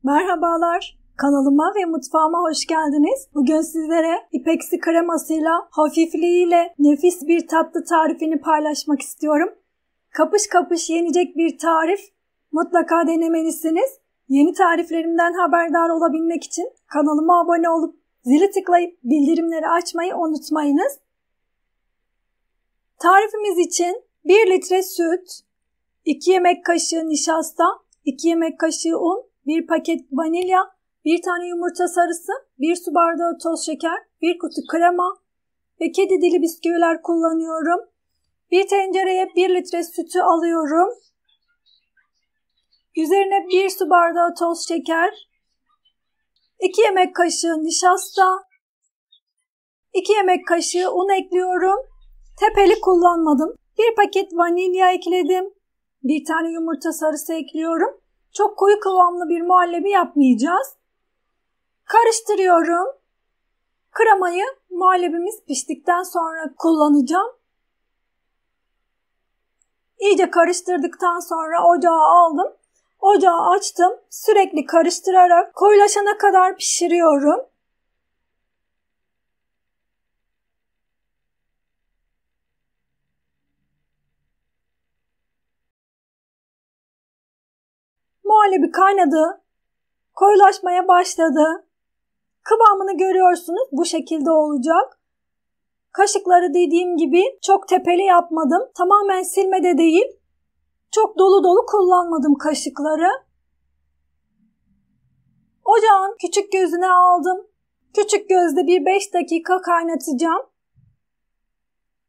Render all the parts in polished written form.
Merhabalar, kanalıma ve mutfağıma hoş geldiniz. Bugün sizlere ipeksi kremasıyla, hafifliğiyle nefis bir tatlı tarifini paylaşmak istiyorum. Kapış kapış yenecek bir tarif, mutlaka denemelisiniz. Yeni tariflerimden haberdar olabilmek için kanalıma abone olup zili tıklayıp bildirimleri açmayı unutmayınız. Tarifimiz için 1 litre süt, 2 yemek kaşığı nişasta, 2 yemek kaşığı un, 1 paket vanilya, 1 tane yumurta sarısı, 1 su bardağı toz şeker, 1 kutu krema ve kedi dili bisküviler kullanıyorum. Bir tencereye 1 litre sütü alıyorum. Üzerine 1 su bardağı toz şeker, 2 yemek kaşığı nişasta, 2 yemek kaşığı un ekliyorum. Tepeli kullanmadım. 1 paket vanilya ekledim. 1 tane yumurta sarısı ekliyorum. Çok koyu kıvamlı bir muhallebi yapmayacağız. Karıştırıyorum. Kremayı muhallebimiz piştikten sonra kullanacağım. İyice karıştırdıktan sonra ocağa aldım. Ocağı açtım. Sürekli karıştırarak koyulaşana kadar pişiriyorum. Muhallebi kaynadı. Koyulaşmaya başladı. Kıvamını görüyorsunuz. Bu şekilde olacak. Kaşıkları dediğim gibi çok tepeli yapmadım. Tamamen silme de değil. Çok dolu dolu kullanmadım kaşıkları. Ocağın küçük gözüne aldım. Küçük gözde bir 5 dakika kaynatacağım.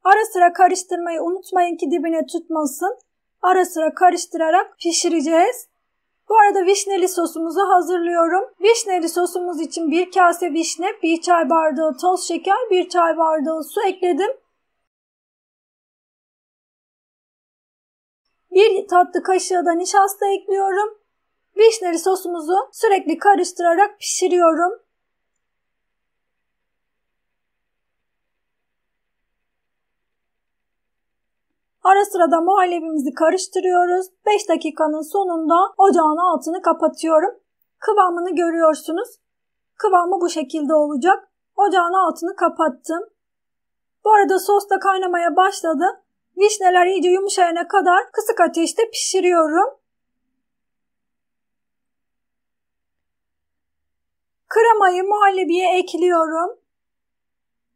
Ara sıra karıştırmayı unutmayın ki dibine tutmasın. Ara sıra karıştırarak pişireceğiz. Bu arada vişneli sosumuzu hazırlıyorum. Vişneli sosumuz için 1 kase vişne, 1 çay bardağı toz şeker, 1 çay bardağı su ekledim. 1 tatlı kaşığı da nişasta ekliyorum. Vişneli sosumuzu sürekli karıştırarak pişiriyorum. Ara sıra da muhallebimizi karıştırıyoruz. 5 dakikanın sonunda ocağın altını kapatıyorum. Kıvamını görüyorsunuz. Kıvamı bu şekilde olacak. Ocağın altını kapattım. Bu arada sos da kaynamaya başladı. Vişneler iyice yumuşayana kadar kısık ateşte pişiriyorum. Kremayı muhallebiye ekliyorum.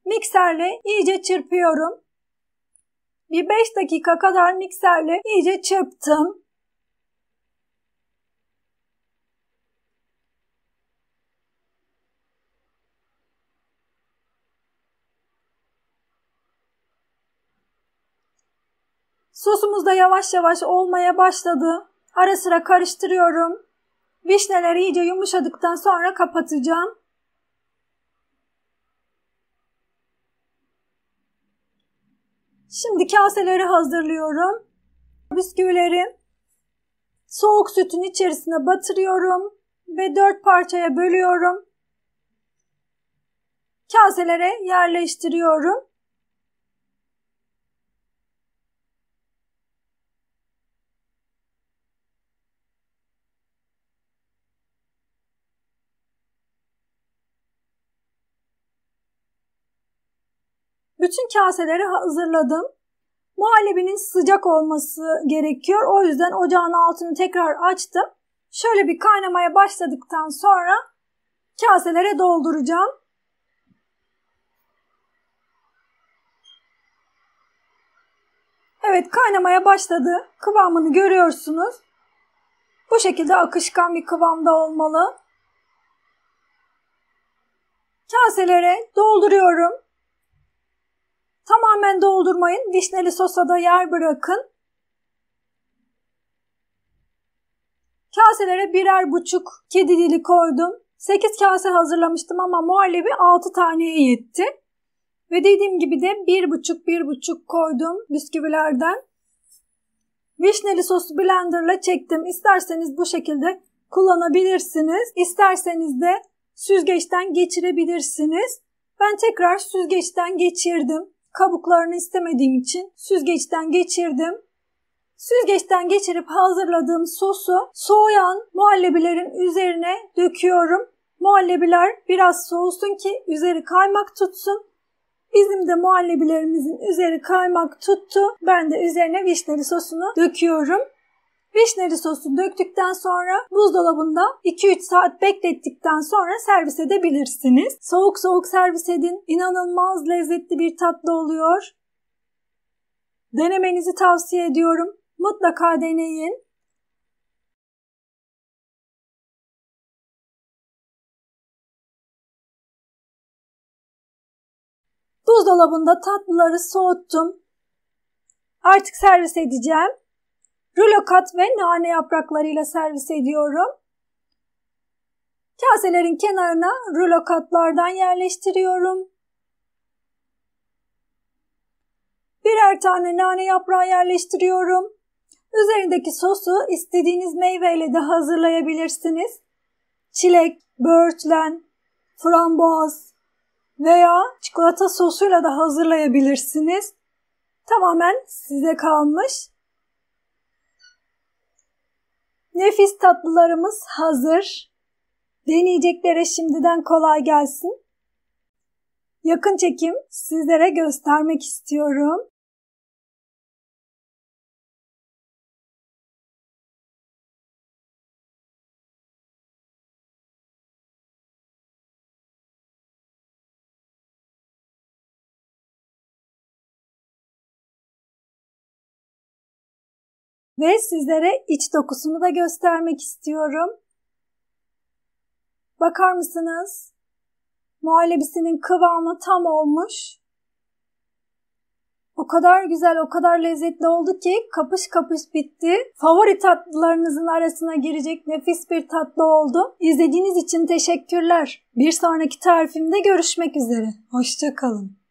Mikserle iyice çırpıyorum. Bir 5 dakika kadar mikserle iyice çırptım. Sosumuz da yavaş yavaş olmaya başladı. Ara sıra karıştırıyorum. Vişneler iyice yumuşadıktan sonra kapatacağım. Şimdi kaseleri hazırlıyorum. Bisküvileri soğuk sütün içerisine batırıyorum ve 4 parçaya bölüyorum. Kaselere yerleştiriyorum. Bütün kaseleri hazırladım. Muhallebinin sıcak olması gerekiyor. O yüzden ocağın altını tekrar açtım. Şöyle bir kaynamaya başladıktan sonra kaselere dolduracağım. Evet, kaynamaya başladı. Kıvamını görüyorsunuz. Bu şekilde akışkan bir kıvamda olmalı. Kaselere dolduruyorum. Tamamen doldurmayın. Vişneli sosa da yer bırakın. Kaselere 1,5 kedi dili koydum. 8 kase hazırlamıştım ama muhallebi 6 taneye yetti. Ve dediğim gibi de 1,5 koydum bisküvilerden. Vişneli sosu blenderla çektim. İsterseniz bu şekilde kullanabilirsiniz. İsterseniz de süzgeçten geçirebilirsiniz. Ben tekrar süzgeçten geçirdim. Kabuklarını istemediğim için süzgeçten geçirdim. Süzgeçten geçirip hazırladığım sosu soğuyan muhallebilerin üzerine döküyorum. Muhallebiler biraz soğusun ki üzeri kaymak tutsun. Bizim de muhallebilerimizin üzeri kaymak tuttu. Ben de üzerine vişneli sosunu döküyorum. Vişneli sosu döktükten sonra buzdolabında 2-3 saat beklettikten sonra servis edebilirsiniz. Soğuk soğuk servis edin. İnanılmaz lezzetli bir tatlı oluyor. Denemenizi tavsiye ediyorum. Mutlaka deneyin. Buzdolabında tatlıları soğuttum. Artık servis edeceğim. Rulo kat ve nane yapraklarıyla servis ediyorum. Kaselerin kenarına rulo katlardan yerleştiriyorum. Birer tane nane yaprağı yerleştiriyorum. Üzerindeki sosu istediğiniz meyveyle de hazırlayabilirsiniz. Çilek, böğürtlen, frambuaz veya çikolata sosuyla da hazırlayabilirsiniz. Tamamen size kalmış. Nefis tatlılarımız hazır. Deneyeceklere şimdiden kolay gelsin. Yakın çekim sizlere göstermek istiyorum. Ve sizlere iç dokusunu da göstermek istiyorum. Bakar mısınız? Muhallebisinin kıvamı tam olmuş. O kadar güzel, o kadar lezzetli oldu ki kapış kapış bitti. Favori tatlılarınızın arasına girecek nefis bir tatlı oldu. İzlediğiniz için teşekkürler. Bir sonraki tarifimde görüşmek üzere. Hoşça kalın.